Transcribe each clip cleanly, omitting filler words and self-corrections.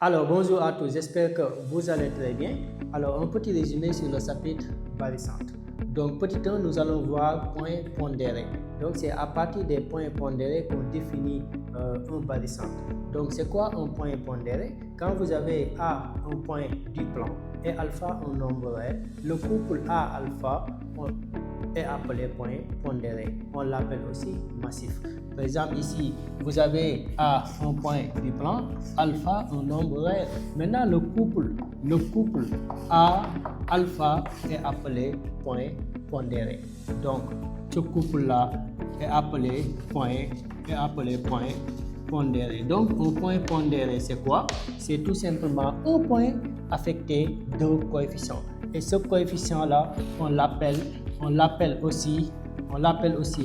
Alors, bonjour à tous, j'espère que vous allez très bien. Alors, un petit résumé sur le chapitre barycentre. Donc, petit 1, nous allons voir points pondérés. Donc, c'est à partir des points pondérés qu'on définit un barycentre. Donc, c'est quoi un point pondéré? Quand vous avez A, un point du plan, et alpha, un nombre réel, le couple A-alpha est appelé point pondéré. On l'appelle aussi massif. Par exemple, ici, vous avez A, un point du plan, alpha, un nombre réel. Maintenant, le couple A-alpha est appelé point pondéré. Donc, ce couple-là est appelé point pondéré. Donc, un point pondéré, c'est quoi? C'est tout simplement un point affecté d'un coefficient. Et ce coefficient-là, on l'appelle aussi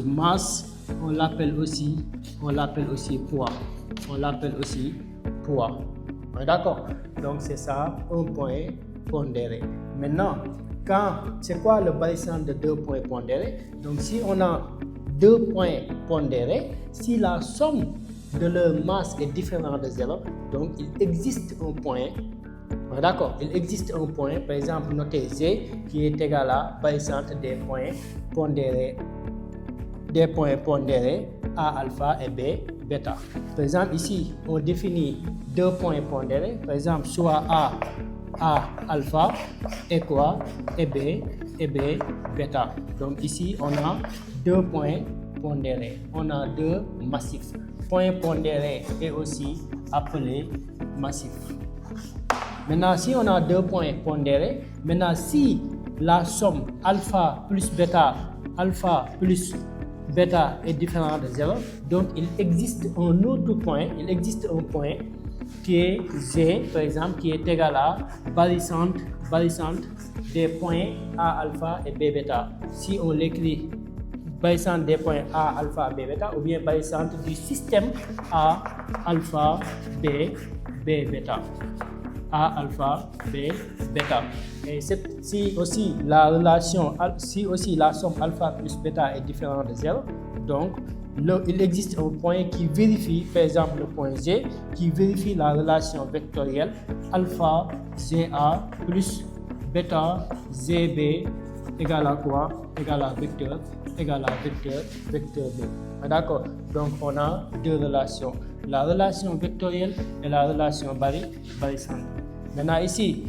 masse, on l'appelle aussi poids. D'accord? Donc, c'est ça, un point pondéré. Maintenant, c'est quoi le barycentre de deux points pondérés? Donc, si on a deux points pondérés, si la somme de leur masse est différente de 0, donc il existe un point. D'accord, il existe un point, par exemple, notez G, qui est égal à barycentre des points pondérés A alpha et B bêta. Par exemple, ici, on définit deux points pondérés, par exemple, soit A alpha et quoi? Et B bêta. Donc ici, on a deux points pondérés, on a deux massifs. Point pondéré est aussi appelé massif. Maintenant, si on a deux points pondérés, maintenant si la somme alpha plus bêta est différente de 0, donc il existe un autre point, qui est G, par exemple, qui est égal à barycentre des points A alpha et B bêta. Si on l'écrit barycentre des points A alpha B bêta, ou bien barycentre du système A alpha B bêta. A alpha B bêta. Et si aussi la somme alpha plus bêta est différente de 0, donc il existe un point qui vérifie, par exemple le point G, qui vérifie la relation vectorielle alpha GA plus bêta GB égale à quoi? Égale à vecteur B. D'accord? Donc on a deux relations, la relation vectorielle et la relation barycentre. Maintenant ici,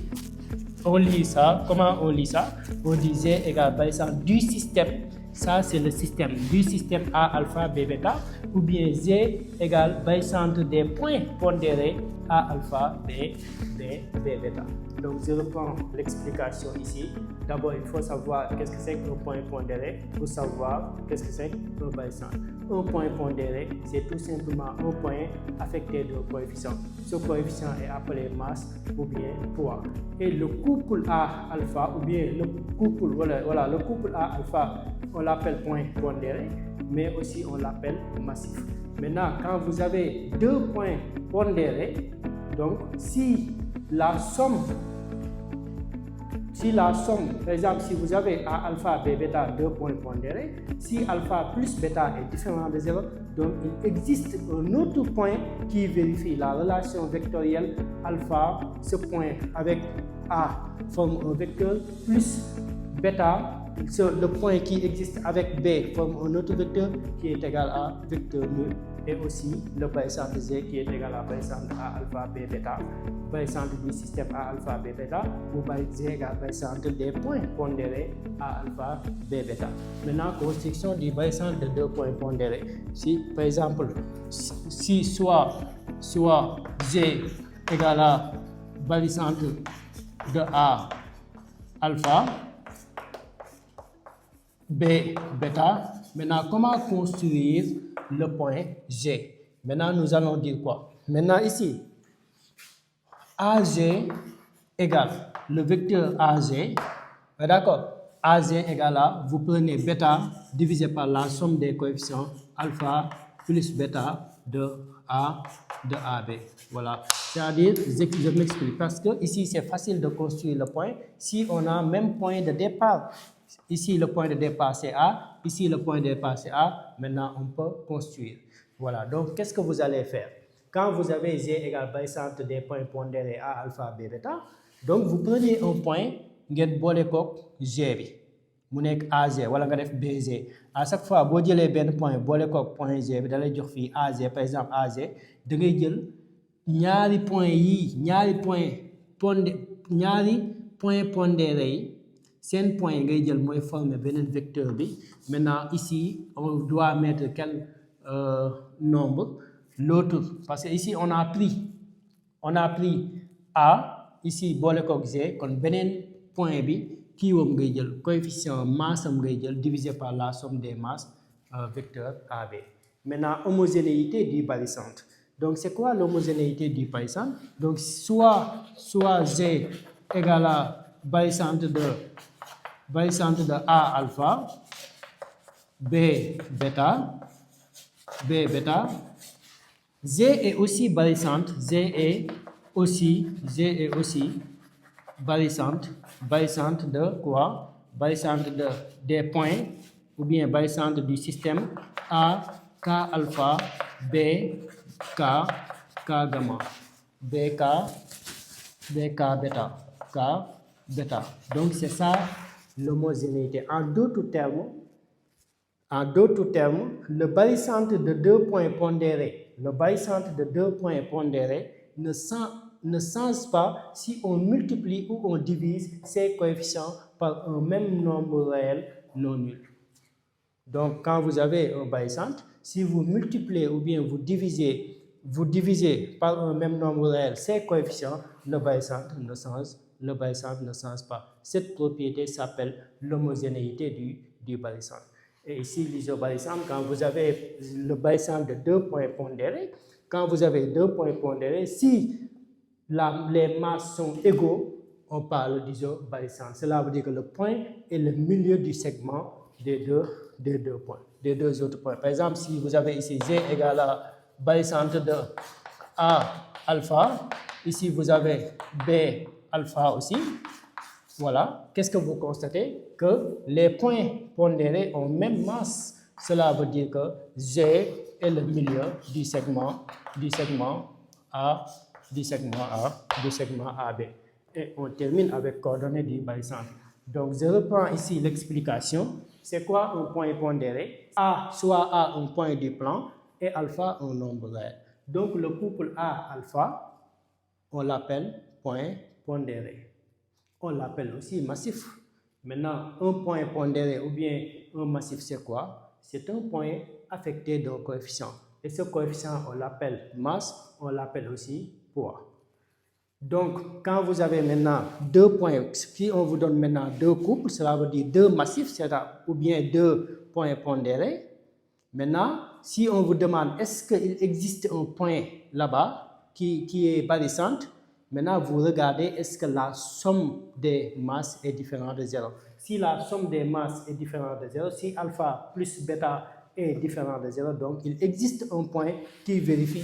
on lit ça. Comment on lit ça? On dit G égale barycentre du système. Ça, c'est le système du système A alpha B bêta, ou bien G égale barycentre des points pondérés A alpha B bêta. Donc, je reprends l'explication ici. D'abord, il faut savoir qu'est-ce que c'est qu'un point pondéré pour savoir qu'est-ce que c'est qu'un barycentre. Un point pondéré, c'est tout simplement un point affecté d'un coefficient. Ce coefficient est appelé masse ou bien poids. Et le couple A alpha, ou bien le couple A alpha, on l'appelle point pondéré, mais aussi on l'appelle massif. Maintenant, quand vous avez deux points pondérés, donc si la somme, par exemple, si vous avez A alpha, B bêta, deux points pondérés, si alpha plus bêta est différent de 0, donc il existe un autre point qui vérifie la relation vectorielle alpha, ce point avec A forme un vecteur, plus bêta, le point qui existe avec B forme un autre vecteur qui est égal à vecteur nul, et aussi le barycentre G qui est égal à barycentre A alpha B bêta, barycentre du système A alpha B bêta, ou G égale barycentre des points pondérés A alpha B bêta. Maintenant, construction du barycentre de deux points pondérés. Si par exemple, si soit G égale à barycentre de A alpha B bêta, maintenant comment construire le point G? Maintenant nous allons dire quoi? Maintenant ici, AG égale le vecteur AG, d'accord? AG égale à, vous prenez bêta divisé par la somme des coefficients alpha plus bêta de AB. Voilà. C'est-à-dire, je m'explique, parce que ici c'est facile de construire le point si on a même point de départ. Ici, le point de départ, c'est A. Ici, le point de départ, c'est A. Maintenant, on peut construire. Voilà. Donc, qu'est-ce que vous allez faire? quand vous avez G égale barycentre des points pondérés A, alpha, B, bêta, donc vous prenez un point, ngeen boole koog G bi mu nekk AG wala nga def BG à chaque fois boo jëlee benn point boole koog point G bi da lay jox fii AG par exemple AG da ngay jël ñaari point yii ñaari point pondéré yi seen point ngay jël mooy former beneen vecteur bi. Maintenant ici on doit mettre quel nombre, l'autre, parce que ici on a pris A ici boole koog G kon beneen point bi kii woom ngay jël coefficient masse am ngay jël divisé par la somme des masses vecteur AB. Maintenant homogénéité du barycentre. Donc c'est quoi l'homogénéité du barycentre? Donc soit G égale à barycentre de A alpha, B bêta, G est aussi barycentre, G est aussi barycentre de quoi? Barycentre des points ou bien barycentre du système A, K alpha, B, K gamma, B, K bêta, K bêta. Donc c'est ça l'homogénéité. En d'autres termes, le barycentre de deux points pondérés, ne change pas si on multiplie ou on divise ces coefficients par un même nombre réel non nul. Donc quand vous avez un barycentre, si vous multipliez ou bien vous divisez par un même nombre réel ces coefficients, le barycentre ne change pas. Cette propriété s'appelle l'homogénéité du barycentre. Et ici, l'isobarycentre, quand vous avez le barycentre de deux points pondérés, si les masses sont égaux, on parle d'isobarycentre. Cela veut dire que le point est le milieu du segment des deux autres points. Par exemple, si vous avez ici G égale à barycentre de A alpha, ici vous avez B alpha aussi. Voilà, qu'est-ce que vous constatez? Que les points pondérés ont même masse. Cela veut dire que G est le milieu du segment AB. Et on termine avec coordonnées du barycentre. Donc je reprends ici l'explication. C'est quoi un point pondéré? A, soit A un point du plan et alpha un nombre réel. Donc le couple A-alpha, on l'appelle point pondéré. On l'appelle aussi massif. Maintenant, un point pondéré ou bien un massif, c'est quoi? C'est un point affecté d'un coefficient. Et ce coefficient, on l'appelle masse, on l'appelle aussi poids. Donc, quand vous avez maintenant deux points, si on vous donne maintenant deux couples, cela veut dire deux massifs, ou bien deux points pondérés. Maintenant, si on vous demande est-ce qu'il existe un point là-bas qui est barycentre, maintenant vous regardez est-ce que la somme des masses est différente de 0. Si la somme des masses est différente de 0, si alpha plus bêta est différent de 0, donc il existe un point qui vérifie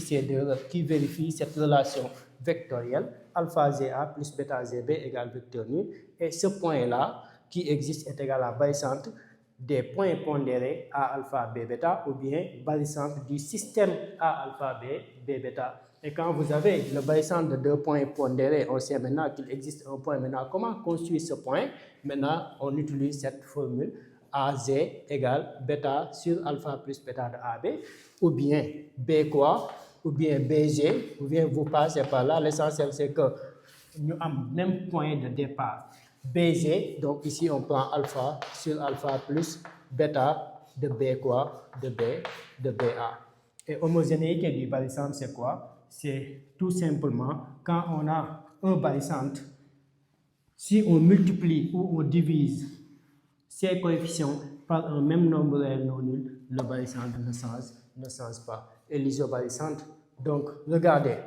cette relation vectorielle alpha GA plus bêta GB égale vecteur nul. Et ce point-là qui existe est égal à barycentre des points pondérés A alpha B bêta ou bien barycentre du système A alpha B bêta. Et quand vous avez le barycentre de deux points pondérés, on sait maintenant qu'il existe un point. Maintenant, comment construire ce point? Maintenant, on utilise cette formule AZ égale bêta sur alpha plus bêta de AB, ou bien B quoi, ou bien BG, ou bien vous passez par là. L'essentiel, c'est que nous avons le même point de départ. BG, donc ici on prend alpha sur alpha plus bêta de B quoi, de BA. Et homogénéité du barycentre, c'est quoi? C'est tout simplement quand on a un barycentre, si on multiplie ou on divise ces coefficients par un même nombre réel non nul, le barycentre ne change pas. Et l'isobarycentre, donc regardez.